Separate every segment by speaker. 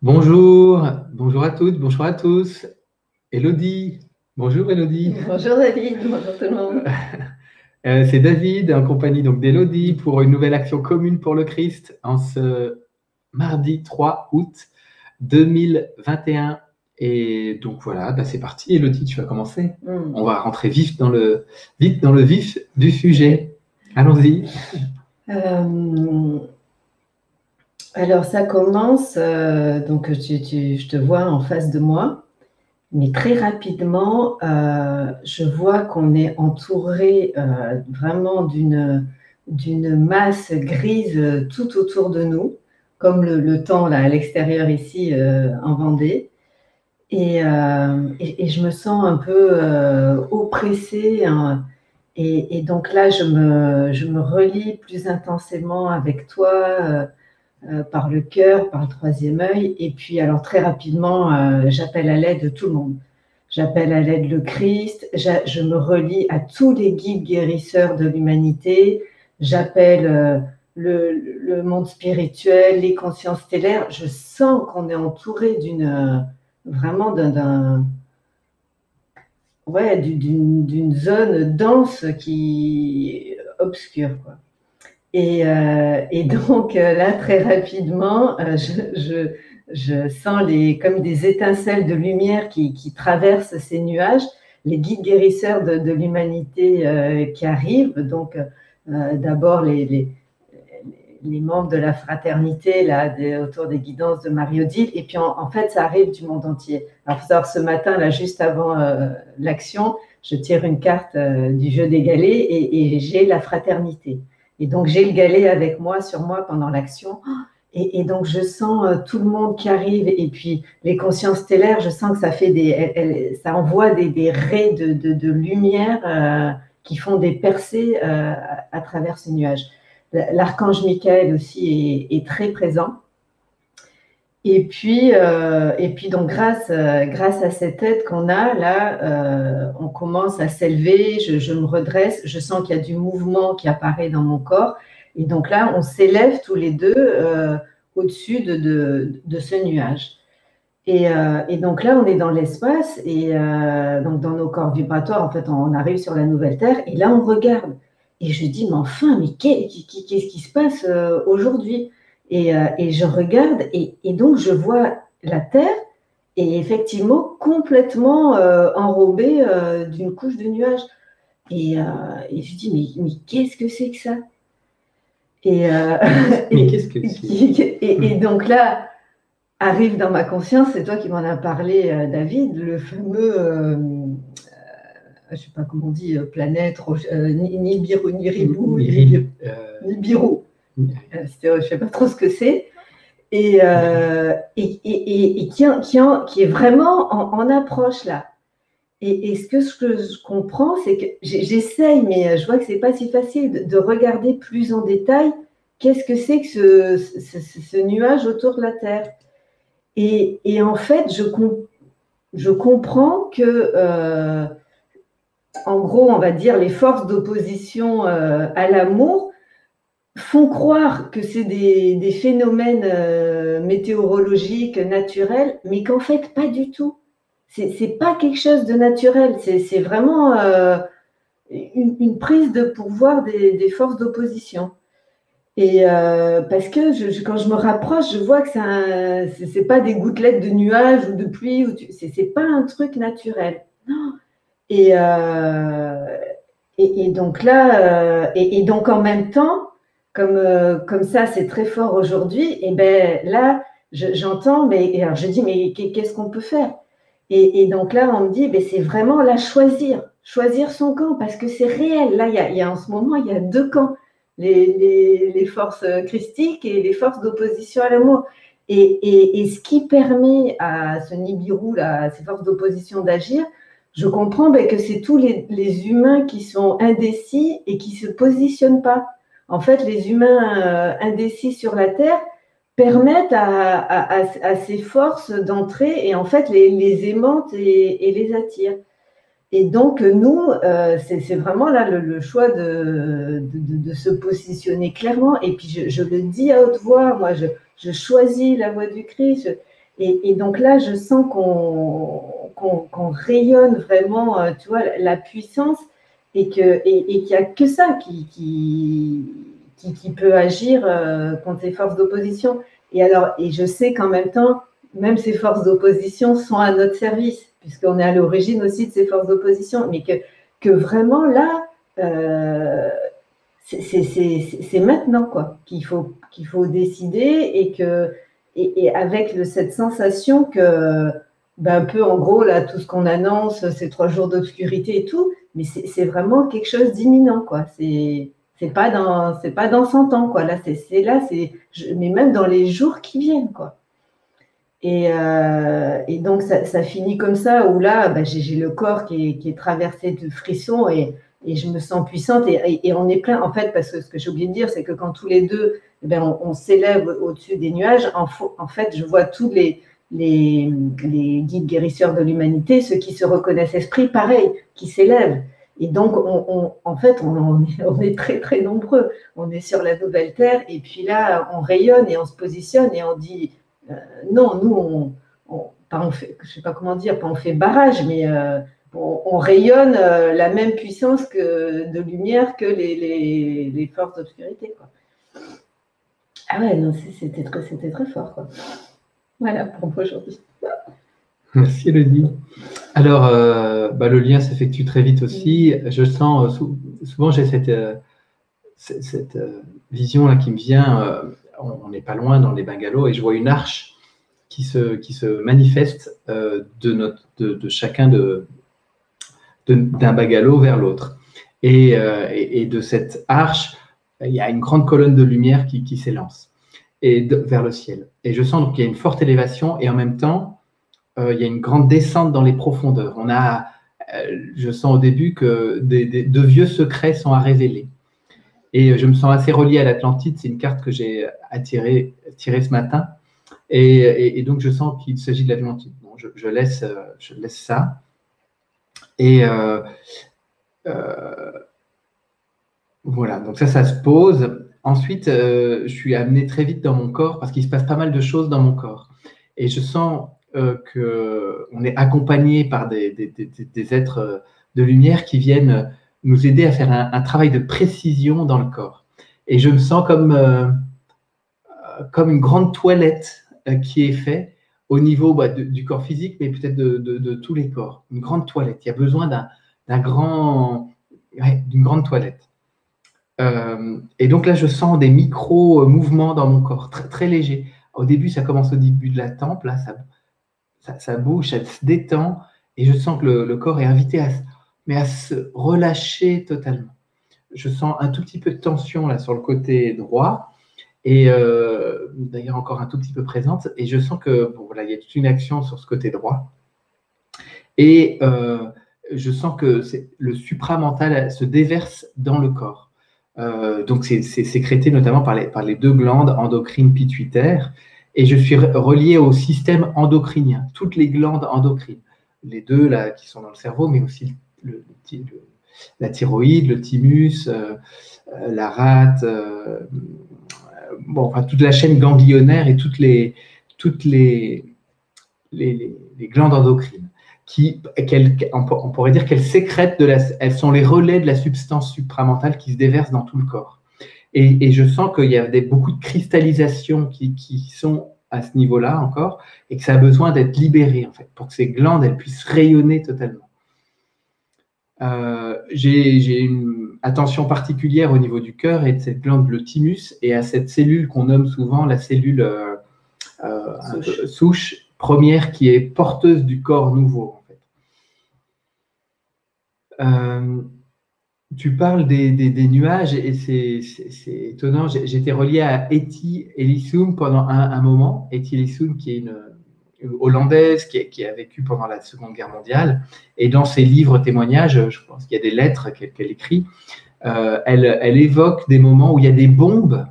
Speaker 1: Bonjour, bonjour à toutes, bonjour à tous. Elodie, bonjour Elodie.
Speaker 2: Bonjour David, bonjour tout le monde.
Speaker 1: C'est David en compagnie donc d'Elodie pour une nouvelle action commune pour le Christ en ce mardi 3 août 2021. Et donc voilà, bah c'est parti. Elodie, tu vas commencer. On va rentrer vite dans le vif du sujet. Allons-y.
Speaker 2: Alors ça commence, donc je te vois en face de moi, mais très rapidement, je vois qu'on est entouré vraiment d'une masse grise tout autour de nous, comme le temps là à l'extérieur ici en Vendée. Et je me sens un peu oppressée, hein. Et donc là, je me relie plus intensément avec toi par le cœur, par le troisième œil. Et puis, alors très rapidement, j'appelle à l'aide tout le monde. J'appelle à l'aide le Christ. Je me relie à tous les guides guérisseurs de l'humanité. J'appelle le monde spirituel, les consciences stellaires. Je sens qu'on est entouré vraiment d'une zone dense qui obscure, quoi. Et donc là, très rapidement, je sens comme des étincelles de lumière qui traversent ces nuages, les guides guérisseurs de l'humanité qui arrivent. Donc d'abord les membres de la fraternité là, autour des guidances de Marie-Odile, et puis en fait ça arrive du monde entier. Alors il faut savoir, ce matin, là, juste avant l'action, je tire une carte du jeu des galets et j'ai la fraternité. Et donc j'ai le galet avec moi, sur moi, pendant l'action. Et donc je sens tout le monde qui arrive, et puis les consciences stellaires, je sens que ça fait ça envoie des raies de lumière qui font des percées à travers ces nuages. L'archange Michael aussi est très présent. Et puis donc grâce à cette aide qu'on a là, on commence à s'élever, je me redresse, je sens qu'il y a du mouvement qui apparaît dans mon corps. Et donc là, on s'élève tous les deux au-dessus de ce nuage. Et donc là, on est dans l'espace, et donc dans nos corps vibratoires, en fait, on arrive sur la nouvelle Terre, et là, on regarde. Et je dis, mais enfin, mais qu'est-ce qui se passe aujourd'hui? Et je regarde, et donc je vois la Terre, et effectivement, complètement enrobée d'une couche de nuages. Et, et je dis, mais qu'est-ce que c'est que ça? Et,
Speaker 1: Mais qu'est-ce que c'est?
Speaker 2: et donc là, arrive dans ma conscience, c'est toi qui m'en as parlé, David, le fameux, je ne sais pas comment on dit, planète, Nibiru, Nibiru. Je ne sais pas trop ce que c'est. Et qui est vraiment en approche là. Et ce que je comprends, c'est que j'essaye, mais je vois que ce n'est pas si facile de regarder plus en détail qu'est-ce que c'est que ce nuage autour de la Terre. Et en fait, je comprends que, en gros, on va dire, les forces d'opposition à l'amour font croire que c'est des phénomènes météorologiques, naturels, mais qu'en fait, pas du tout. C'est pas quelque chose de naturel, c'est vraiment une prise de pouvoir des forces d'opposition. Et parce que quand je me rapproche, je vois que c'est pas des gouttelettes de nuages ou de pluie, c'est pas un truc naturel. Non. Et, euh, et donc là, et donc en même temps, comme ça, c'est très fort aujourd'hui, et ben là, j'entends, mais alors je dis, mais qu'est-ce qu'on peut faire? Et donc là, on me dit, ben c'est vraiment là choisir son camp, parce que c'est réel. Là, en ce moment, il y a deux camps, les forces christiques et les forces d'opposition à l'amour. Et ce qui permet à ce Nibiru, là, à ces forces d'opposition d'agir, je comprends que c'est tous les humains qui sont indécis et qui ne se positionnent pas. En fait, les humains indécis sur la Terre permettent à ces forces d'entrer, et en fait les aimantent et les attirent. Et donc nous, c'est vraiment là le choix de se positionner clairement. Et puis je le dis à haute voix, moi je choisis la voie du Christ. Et donc là, je sens qu'on rayonne vraiment, tu vois, la puissance et qu'il n'y a que ça qui peut agir contre ces forces d'opposition. Et je sais qu'en même temps, même ces forces d'opposition sont à notre service, puisqu'on est à l'origine aussi de ces forces d'opposition, mais que vraiment là, c'est maintenant quoi qu'il faut décider et avec cette sensation que un peu en gros là tout ce qu'on annonce ces 3 jours d'obscurité et tout, mais c'est vraiment quelque chose d'imminent quoi. C'est pas dans 100 ans quoi. Là mais même dans les jours qui viennent quoi. Et donc ça finit comme ça où là j'ai le corps qui est traversé de frissons et je me sens puissante et on est plein en fait parce que ce que j'ai oublié de dire c'est que quand tous les deux on s'élève au-dessus des nuages en fait je vois tous les guides guérisseurs de l'humanité, ceux qui se reconnaissent esprit pareil, qui s'élèvent et donc en fait on est très très nombreux, on est sur la nouvelle terre et puis là on rayonne et on se positionne et on dit non, nous, on fait, je ne sais pas comment dire, pas on fait barrage, mais on rayonne la même puissance de lumière que les forces d'obscurité. Ah ouais, non, c'était très fort. Quoi. Voilà pour moi aujourd'hui.
Speaker 1: Merci Elodie. Alors, le lien s'effectue très vite aussi. Je sens, souvent j'ai cette vision-là qui me vient. On n'est pas loin dans les bungalows et je vois une arche qui se manifeste de chacun d'un bungalow vers l'autre. Et de cette arche, il y a une grande colonne de lumière qui s'élance vers le ciel. Et je sens qu'il y a une forte élévation et en même temps, il y a une grande descente dans les profondeurs. Je sens au début que de vieux secrets sont à révéler. Et je me sens assez relié à l'Atlantide. C'est une carte que j'ai tirée ce matin. Et donc, je sens qu'il s'agit de l'Atlantide. Bon, je laisse ça. Et voilà, donc ça se pose. Ensuite, je suis amené très vite dans mon corps parce qu'il se passe pas mal de choses dans mon corps. Et je sens qu'on est accompagné par des êtres de lumière qui viennent nous aider à faire un travail de précision dans le corps. Et je me sens comme une grande toilette qui est faite au niveau du corps physique, mais peut-être de tous les corps. Une grande toilette. Il y a besoin d'une grande toilette. Et donc là, je sens des micro-mouvements dans mon corps, très, très légers. Au début, ça commence au début de la tempe, là, ça bouge, ça se détend, et je sens que le corps est invité à se relâcher totalement. Je sens un tout petit peu de tension là sur le côté droit, et d'ailleurs encore un tout petit peu présente, et je sens que il y a toute une action sur ce côté droit, et je sens que le supramental se déverse dans le corps. Donc c'est sécrété notamment par les 2 glandes endocrines pituitaires, et je suis relié au système endocrinien, toutes les glandes endocrines, les 2 là qui sont dans le cerveau, mais aussi la thyroïde, le thymus, la rate, toute la chaîne ganglionnaire et toutes les glandes endocrines. On pourrait dire qu'elles sécrètent elles sont les relais de la substance supramentale qui se déverse dans tout le corps. Et je sens qu'il y a beaucoup de cristallisations qui sont à ce niveau-là encore, et que ça a besoin d'être libéré, en fait, pour que ces glandes elles puissent rayonner totalement. J'ai une attention particulière au niveau du cœur et de cette glande, le thymus, et à cette cellule qu'on nomme souvent la cellule souche première qui est porteuse du corps nouveau. En fait. Tu parles des nuages et c'est étonnant. J'étais relié à Etty Elisum pendant un moment. Etty Elisum, qui est une hollandaise qui a vécu pendant la Seconde Guerre mondiale. Et dans ses livres témoignages, je pense qu'il y a des lettres qu'elle écrit, elle évoque des moments où il y a des bombes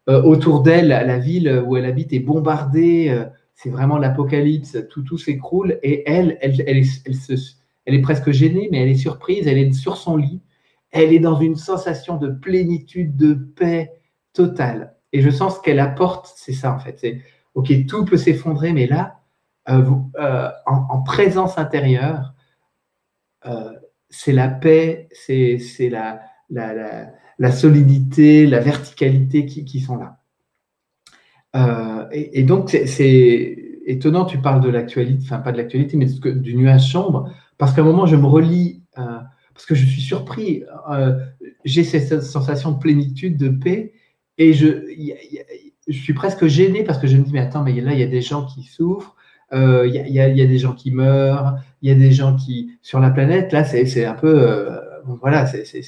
Speaker 1: autour d'elle. La ville où elle habite est bombardée. C'est vraiment l'apocalypse. Tout s'écroule. Et elle est presque gênée, mais elle est surprise. Elle est sur son lit. Elle est dans une sensation de plénitude, de paix totale. Et je sens ce qu'elle apporte, c'est ça en fait. C'est, ok, tout peut s'effondrer, mais là, en présence intérieure, c'est la paix, c'est la solidité, la verticalité qui sont là. Et donc, c'est étonnant, tu parles de l'actualité, enfin pas de l'actualité, mais du nuage sombre, parce qu'à un moment, je me relis, parce que je suis surpris, j'ai cette sensation de plénitude, de paix, et je suis presque gêné parce que je me dis, mais attends, mais là, il y a des gens qui souffrent, il y a des gens qui meurent, il y a des gens qui, sur la planète, là, c'est un peu, bon, voilà, c'est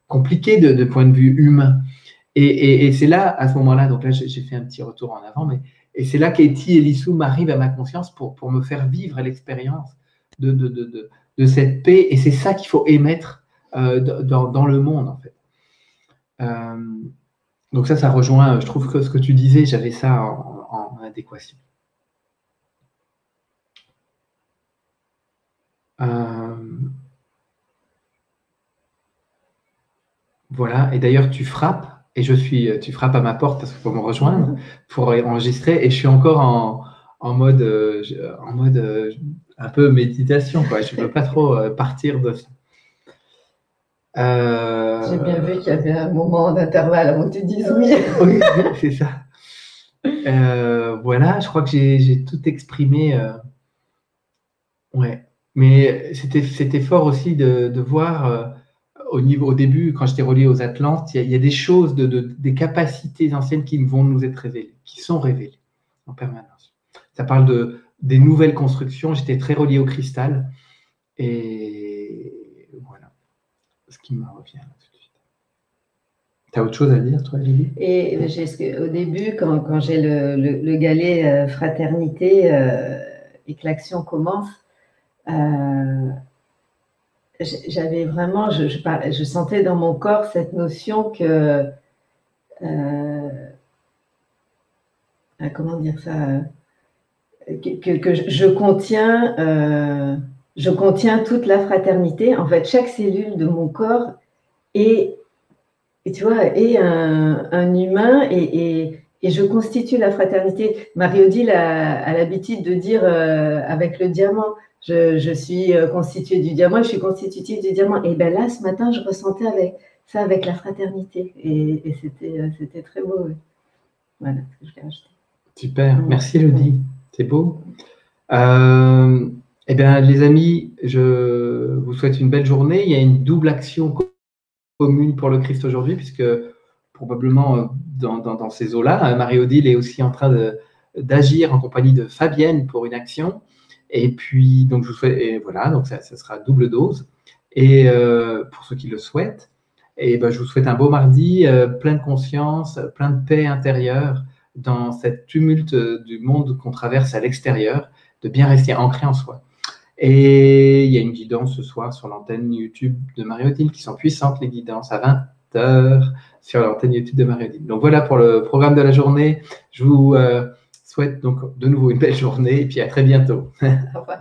Speaker 1: compliqué de point de vue humain. Et c'est là, à ce moment-là, donc là, j'ai fait un petit retour en avant, et c'est là qu'Eti Elissou m'arrive à ma conscience pour me faire vivre l'expérience de cette paix. Et c'est ça qu'il faut émettre dans le monde, en fait. Donc ça rejoint, je trouve que ce que tu disais, j'avais ça en adéquation. Voilà, et d'ailleurs, tu frappes. Et tu frappes à ma porte parce qu'il faut me rejoindre pour enregistrer. Et je suis encore en mode un peu méditation, quoi. Je ne veux pas trop partir de ça.
Speaker 2: J'ai bien vu qu'il y avait un moment d'intervalle avant que tu dises oui.
Speaker 1: Oui, c'est ça. Voilà, je crois que j'ai tout exprimé. Ouais. Mais c'était fort aussi de voir au début, quand j'étais relié aux Atlantes, il y a des choses, des capacités anciennes qui vont nous être révélées, qui sont révélées en permanence. Ça parle des nouvelles constructions. J'étais très relié au cristal. Et voilà ce qui me revient là tout de suite. Tu as autre chose à dire, toi, Lily?
Speaker 2: Et au début, quand j'ai le galet fraternité et que l'action commence, j'avais vraiment, je sentais dans mon corps cette notion que, comment dire ça, que je contiens toute la fraternité. En fait, chaque cellule de mon corps est, tu vois, est un humain et je constitue la fraternité. Marie-Odile a l'habitude de dire avec le diamant, je suis constituée du diamant, je suis constitutive du diamant. Et bien là, ce matin, je ressentais avec la fraternité. Et c'était très beau. Oui. Voilà ce que je voulais rajouter.
Speaker 1: Super, merci Elodie, c'est beau. Eh bien, les amis, je vous souhaite une belle journée. Il y a une double action commune pour le Christ aujourd'hui, puisque probablement dans ces eaux-là, Marie-Odile est aussi en train d'agir en compagnie de Fabienne pour une action. Et puis, donc, je vous souhaite, et voilà, donc ça sera double dose. Et pour ceux qui le souhaitent, et ben, je vous souhaite un beau mardi, plein de conscience, plein de paix intérieure dans cette tumulte du monde qu'on traverse à l'extérieur, de bien rester ancré en soi. Et il y a une guidance ce soir sur l'antenne YouTube de Marie-Odile, qui sont puissantes, les guidances, à 20h sur l'antenne YouTube de Marie-Odile. Donc voilà pour le programme de la journée. Je vous souhaite donc de nouveau une belle journée et puis à très bientôt.
Speaker 2: Au revoir.